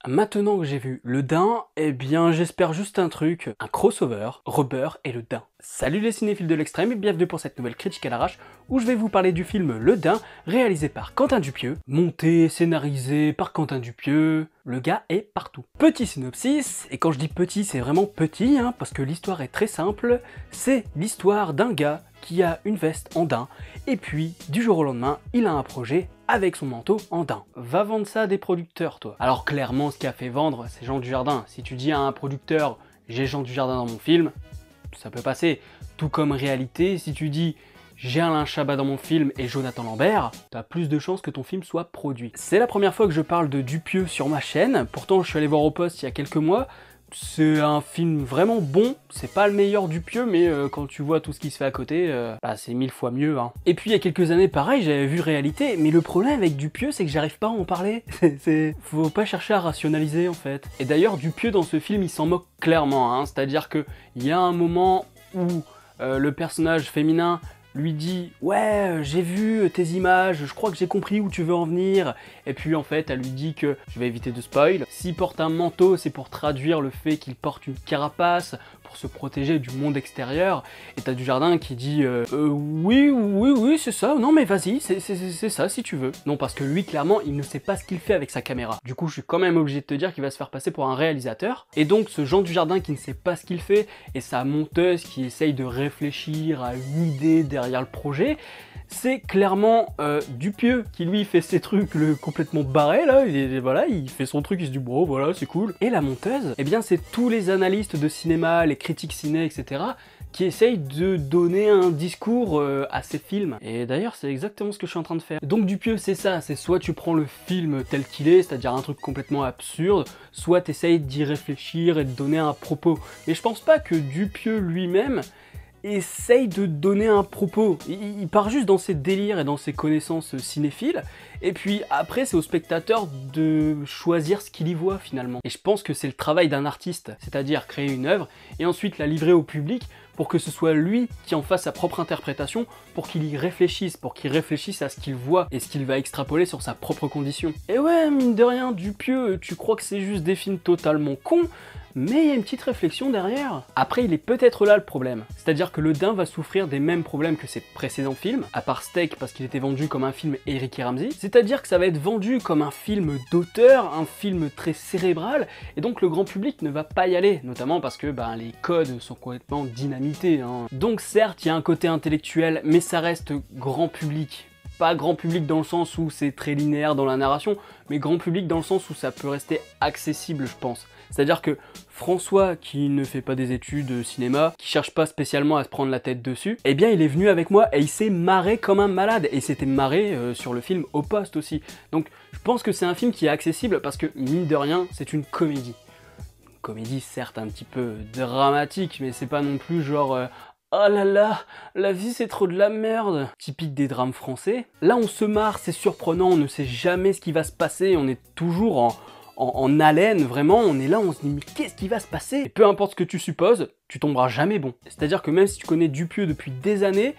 Maintenant que j'ai vu le Dain, eh bien j'espère juste un truc, un crossover, Rubber et le Dain. Salut les cinéphiles de l'extrême et bienvenue pour cette nouvelle critique à l'arrache où je vais vous parler du film Le Dain, réalisé par Quentin Dupieux, monté, scénarisé par Quentin Dupieux, le gars est partout. Petit synopsis, et quand je dis petit c'est vraiment petit, parce que l'histoire est très simple, c'est l'histoire d'un gars qui a une veste en daim, et puis du jour au lendemain, il a un projet avec son manteau en daim. Va vendre ça à des producteurs, toi. Alors clairement, ce qui a fait vendre, c'est Jean Dujardin. Si tu dis à un producteur, j'ai Jean Dujardin dans mon film, ça peut passer. Tout comme réalité, si tu dis, j'ai Alain Chabat dans mon film et Jonathan Lambert, t'as plus de chances que ton film soit produit. C'est la première fois que je parle de Dupieux sur ma chaîne, pourtant je suis allé voir au poste il y a quelques mois. C'est un film vraiment bon, c'est pas le meilleur Dupieux, mais quand tu vois tout ce qui se fait à côté, c'est 1000 fois mieux. Et puis il y a quelques années, pareil, j'avais vu Réalité, mais le problème avec Dupieux, c'est que j'arrive pas à en parler. Faut pas chercher à rationaliser en fait. Et d'ailleurs, Dupieux dans ce film, il s'en moque clairement, c'est-à-dire que il y a un moment où le personnage féminin lui dit « Ouais, j'ai vu tes images, je crois que j'ai compris où tu veux en venir. » Et puis en fait, elle lui dit que, je vais éviter de spoil, s'il porte un manteau, c'est pour traduire le fait qu'il porte une carapace, pour se protéger du monde extérieur. Et t'as Dujardin qui dit oui, c'est ça, non mais vas-y, c'est ça si tu veux. » Non, parce que lui, clairement, il ne sait pas ce qu'il fait avec sa caméra. Du coup, je suis quand même obligé de te dire qu'il va se faire passer pour un réalisateur. Et donc, ce Jean Dujardin qui ne sait pas ce qu'il fait, et sa monteuse qui essaye de réfléchir à une idée derrière le projet, c'est clairement Dupieux qui lui fait ses trucs complètement barrés là, et voilà, il fait son truc, il se dit bon voilà c'est cool. Et la monteuse, eh bien c'est tous les analystes de cinéma, les critiques ciné, etc. qui essayent de donner un discours à ces films. Et d'ailleurs c'est exactement ce que je suis en train de faire. Donc Dupieux c'est ça, c'est soit tu prends le film tel qu'il est, c'est-à-dire un truc complètement absurde, soit t'essayes d'y réfléchir et de donner un propos. Mais je pense pas que Dupieux lui-même essaye de donner un propos. Il part juste dans ses délires et dans ses connaissances cinéphiles, et puis après c'est au spectateur de choisir ce qu'il y voit finalement. Et je pense que c'est le travail d'un artiste, c'est-à-dire créer une œuvre et ensuite la livrer au public pour que ce soit lui qui en fasse sa propre interprétation, pour qu'il y réfléchisse, pour qu'il réfléchisse à ce qu'il voit et ce qu'il va extrapoler sur sa propre condition. Et ouais, mine de rien, Dupieux, tu crois que c'est juste des films totalement cons, mais il y a une petite réflexion derrière. Après, il est peut-être là le problème. C'est-à-dire que Le Dain va souffrir des mêmes problèmes que ses précédents films, à part Steak parce qu'il était vendu comme un film Eric et Ramsey. C'est-à-dire que ça va être vendu comme un film d'auteur, un film très cérébral, et donc le grand public ne va pas y aller, notamment parce que les codes sont complètement dynamités. Donc certes, il y a un côté intellectuel, mais ça reste grand public. Pas grand public dans le sens où c'est très linéaire dans la narration, mais grand public dans le sens où ça peut rester accessible, je pense. C'est-à-dire que François, qui ne fait pas des études de cinéma, qui cherche pas spécialement à se prendre la tête dessus, eh bien il est venu avec moi et il s'est marré comme un malade, et il s'était marré sur le film Au Poste aussi. Donc je pense que c'est un film qui est accessible parce que, mine de rien, c'est une comédie. Une comédie certes un petit peu dramatique, mais c'est pas non plus genre... oh là là, la vie c'est trop de la merde, typique des drames français. Là on se marre, c'est surprenant, on ne sait jamais ce qui va se passer, on est toujours en haleine, vraiment, on est là, on se dit mais qu'est-ce qui va se passer? Et peu importe ce que tu supposes, tu tomberas jamais bon. C'est-à-dire que même si tu connais Dupieux depuis des années,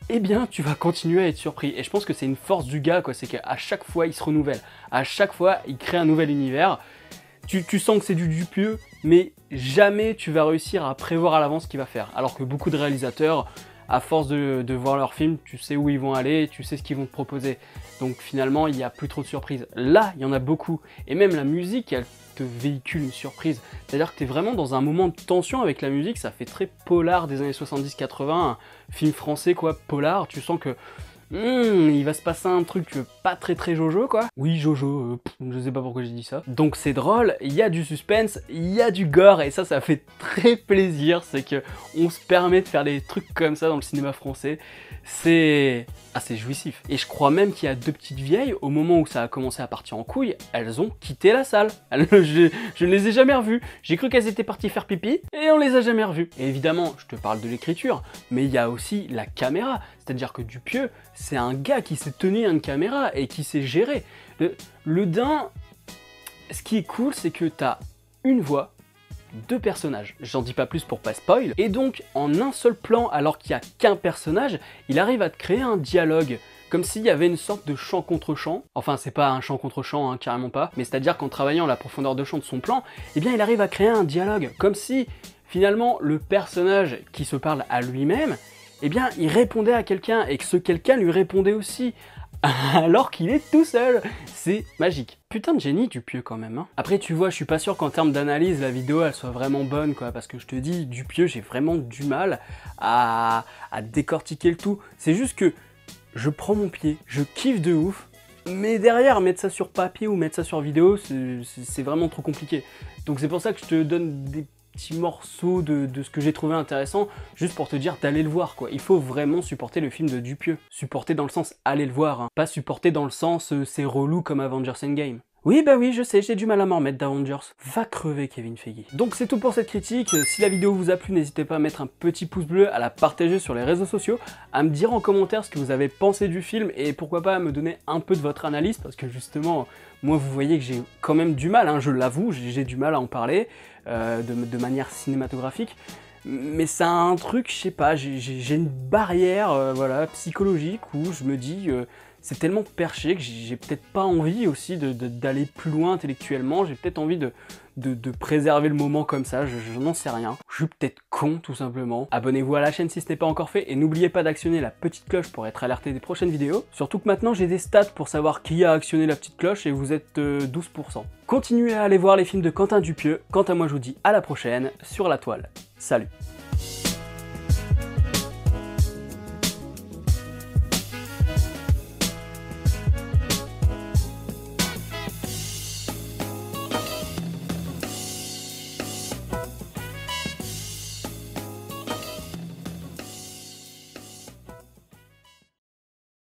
eh bien tu vas continuer à être surpris. Et je pense que c'est une force du gars, quoi, c'est qu'à chaque fois il se renouvelle, à chaque fois il crée un nouvel univers. Tu sens que c'est du Dupieux, mais jamais tu vas réussir à prévoir à l'avance ce qu'il va faire. Alors que beaucoup de réalisateurs, à force de voir leurs films, tu sais où ils vont aller, tu sais ce qu'ils vont te proposer. Donc finalement, il n'y a plus trop de surprises. Là, il y en a beaucoup. Et même la musique, elle te véhicule une surprise. C'est-à-dire que tu es vraiment dans un moment de tension avec la musique, ça fait très polar des années 70-80, un film français quoi, polar, tu sens que... il va se passer un truc pas très jojo quoi. Oui jojo, je sais pas pourquoi j'ai dit ça. Donc c'est drôle, il y a du suspense, il y a du gore, et ça fait très plaisir, c'est que on se permet de faire des trucs comme ça dans le cinéma français. C'est assez jouissif. Et je crois même qu'il y a deux petites vieilles, au moment où ça a commencé à partir en couille, elles ont quitté la salle. Je ne les ai jamais revues. J'ai cru qu'elles étaient parties faire pipi, et on les a jamais revues. Et évidemment, je te parle de l'écriture, mais il y a aussi la caméra. C'est-à-dire que Dupieux, c'est un gars qui sait tenir une caméra et qui sait gérer. Le Dain, ce qui est cool, c'est que t'as une voix, deux personnages. J'en dis pas plus pour pas spoil. Et donc, en un seul plan, alors qu'il n'y a qu'un personnage, il arrive à te créer un dialogue. comme s'il y avait une sorte de champ contre champ. Enfin, c'est pas un champ contre champ, hein, carrément pas, mais c'est-à-dire qu'en travaillant la profondeur de champ de son plan, eh bien il arrive à créer un dialogue, comme si finalement le personnage qui se parle à lui-même, eh bien il répondait à quelqu'un et que ce quelqu'un lui répondait aussi, alors qu'il est tout seul. C'est magique. Putain de génie Dupieux quand même, hein. Après tu vois, je suis pas sûr qu'en termes d'analyse la vidéo elle soit vraiment bonne quoi, parce que je te dis, Dupieux j'ai vraiment du mal à décortiquer le tout. C'est juste que je prends mon pied, je kiffe de ouf, mais derrière mettre ça sur papier ou mettre ça sur vidéo c'est vraiment trop compliqué. Donc c'est pour ça que je te donne des petits morceaux de ce que j'ai trouvé intéressant, juste pour te dire d'aller le voir quoi. Il faut vraiment supporter le film de Dupieux. Supporter dans le sens aller le voir, hein. Pas supporter dans le sens c'est relou comme Avengers Endgame. Oui, bah oui, je sais, j'ai du mal à m'en remettre d'Avengers. Va crever Kevin Feige. Donc c'est tout pour cette critique. Si la vidéo vous a plu, n'hésitez pas à mettre un petit pouce bleu, à la partager sur les réseaux sociaux, à me dire en commentaire ce que vous avez pensé du film et pourquoi pas à me donner un peu de votre analyse, parce que justement, moi vous voyez que j'ai quand même du mal, hein, je l'avoue, j'ai du mal à en parler de manière cinématographique. Mais c'est un truc, je sais pas, j'ai une barrière voilà, psychologique où je me dis... c'est tellement perché que j'ai peut-être pas envie aussi d'aller plus loin intellectuellement, j'ai peut-être envie de préserver le moment comme ça, je n'en sais rien. Je suis peut-être con tout simplement. Abonnez-vous à la chaîne si ce n'est pas encore fait et n'oubliez pas d'actionner la petite cloche pour être alerté des prochaines vidéos. Surtout que maintenant j'ai des stats pour savoir qui a actionné la petite cloche et vous êtes 12%. Continuez à aller voir les films de Quentin Dupieux, quant à moi je vous dis à la prochaine sur la toile. Salut!